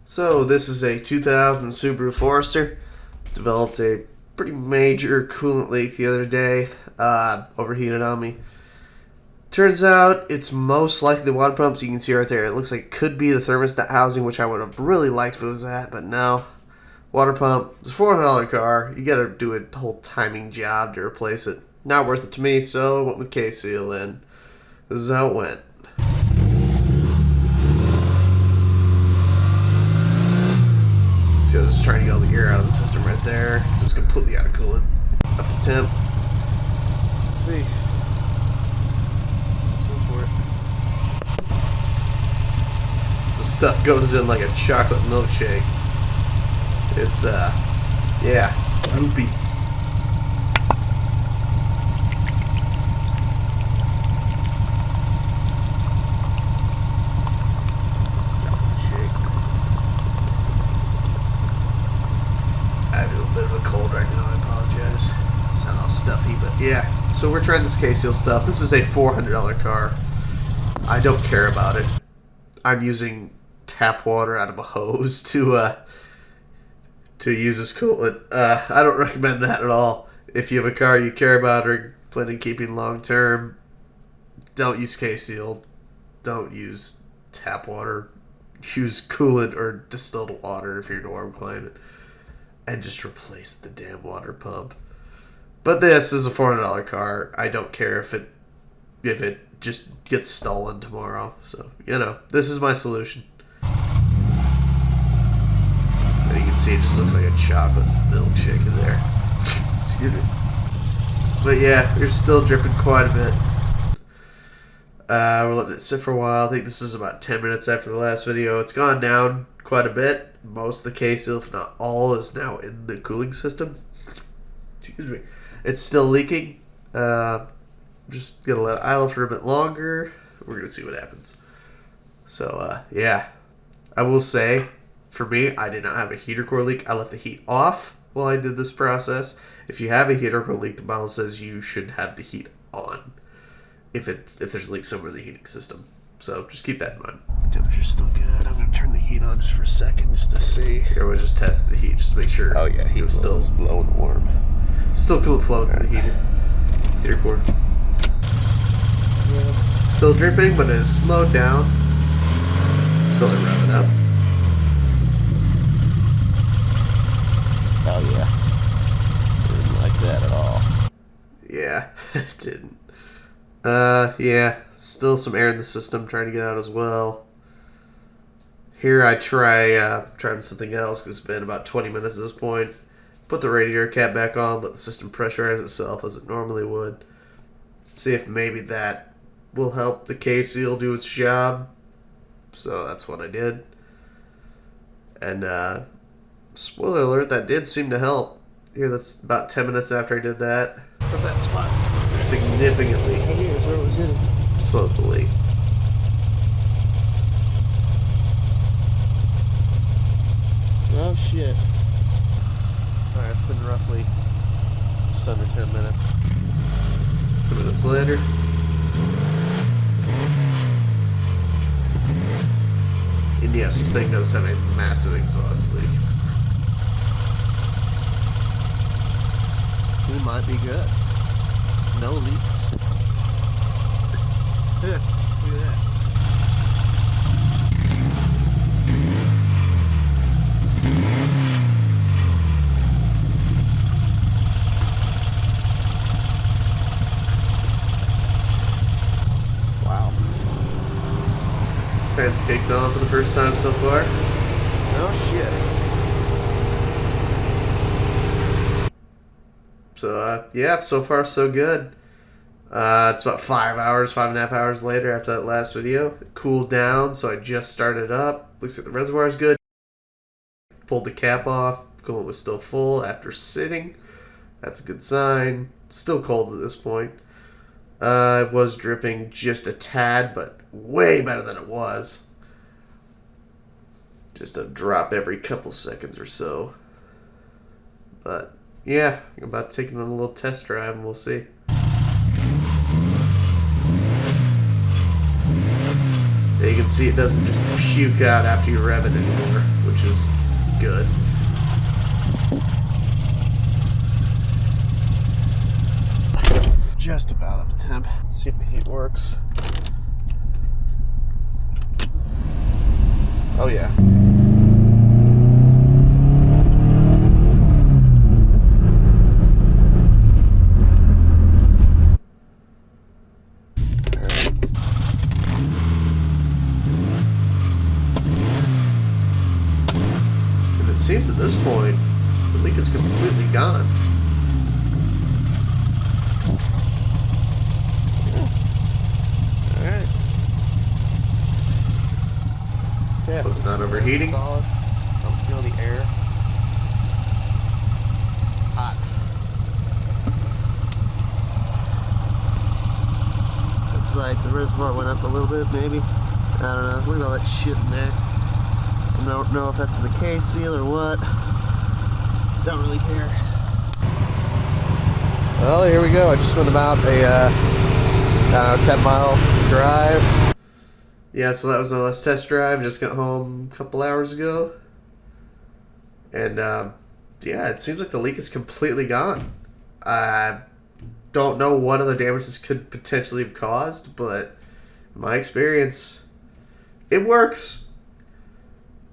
So this is a 2000 Subaru Forester. Developed a pretty major coolant leak the other day. Overheated on me. Turns out it's most likely the water pump. So you can see right there, it looks like it could be the thermostat housing, which I would have really liked if it was that, but no. Water pump. It's a $400 car. You gotta do a whole timing job to replace it. Not worth it to me, so I went with K-Seal, and this is how it went. See, I was just trying to get all the air out of the system right there, so it's completely out of coolant. Up to temp. Let's see. Let's go for it. So stuff goes in like a chocolate milkshake. It's, yeah, goopy. I have a little bit of a cold right now, I apologize. Sound all stuffy, but yeah. So we're trying this K-Seal stuff. This is a $400 car. I don't care about it. I'm using tap water out of a hose to use this coolant. I don't recommend that at all. If you have a car you care about or plan on keeping long term, don't use K-Seal. Don't use tap water. Use coolant or distilled water if you're in a warm climate. And just replace the damn water pump. But this is a $400 car. I don't care if it just gets stolen tomorrow. So, you know, this is my solution. And you can see it just looks like a chocolate milkshake in there. Excuse me. But yeah, we're still dripping quite a bit. We're letting it sit for a while. I think this is about 10 minutes after the last video. It's gone down quite a bit. Most of the K-Seal, if not all, is now in the cooling system. Excuse me. It's still leaking. Just gonna let it idle for a bit longer. We're gonna see what happens. So yeah, I will say, for me, I did not have a heater core leak. I left the heat off while I did this process. If you have a heater core leak, the model says you should have the heat on if there's a leak somewhere in the heating system. So just keep that in mind. Temperature's still good. I'm gonna turn the heat on just for a second, just to see. Here, we'll just test the heat, just to make sure. Oh yeah, he was still blowing warm. Still coolant flowing through the heater cord. Yeah. Still dripping, but it has slowed down until I rev it up. Oh yeah, didn't like that at all. Yeah, it didn't. Yeah, still some air in the system trying to get out as well. Here I trying something else because it's been about 20 minutes at this point. Put the radiator cap back on, let the system pressurize itself as it normally would. See if maybe that will help the K-Seal do its job. So that's what I did. And spoiler alert, that did seem to help. Here, that's about 10 minutes after I did that. From that spot. Significantly Here's where it was hitting. slowed the leak. Oh shit. Alright, it's been roughly Just under 10 minutes. 2 minutes later. And yes, this thing does have a massive exhaust leak. We might be good. No leaks. Look at that. Wow. Fans kicked on for the first time so far. Oh shit. So, yeah, so far so good. It's about 5.5 hours later after that last video. It cooled down, so I just started up. Looks like the reservoir's good. Pulled the cap off. Coolant was still full after sitting. That's a good sign. Still cold at this point. It was dripping just a tad, but way better than it was. Just a drop every couple seconds or so. But yeah, I'm about to take it on a little test drive and we'll see. Yeah, you can see it doesn't just puke out after you rev it anymore, which is good. Just about up to temp. See if the heat works. Oh yeah. And it seems at this point, the leak is completely gone. Alright. Yeah, Was it not overheating? Solid. Don't feel the air. Hot. Looks like the reservoir went up a little bit, maybe. I don't know. Look at all that shit in there. I don't know if that's the K seal or what. Don't really care. Well, here we go. I just went about a 10-mile drive. Yeah, so that was my last test drive. Just got home a couple hours ago. And, yeah, it seems like the leak is completely gone. I don't know what other damage this could potentially have caused, but in my experience, it works.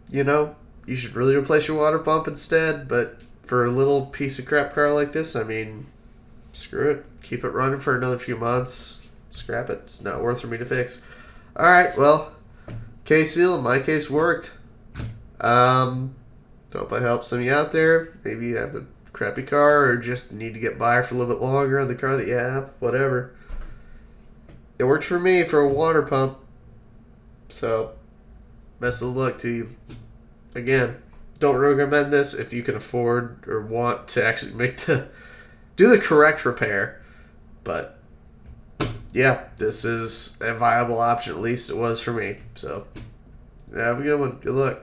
You know, you should really replace your water pump instead, but for a little piece of crap car like this, I mean, screw it. Keep it running for another few months. Scrap it. It's not worth for me to fix. Alright, well, K-Seal in my case worked. Hope I helped some of you out there. Maybe you have a crappy car or just need to get by for a little bit longer on the car that you have. Whatever. It worked for me for a water pump. So, best of luck to you. Again, don't recommend this if you can afford or want to actually do the correct repair. But, yeah, this is a viable option. At least it was for me. So, have a good one. Good luck.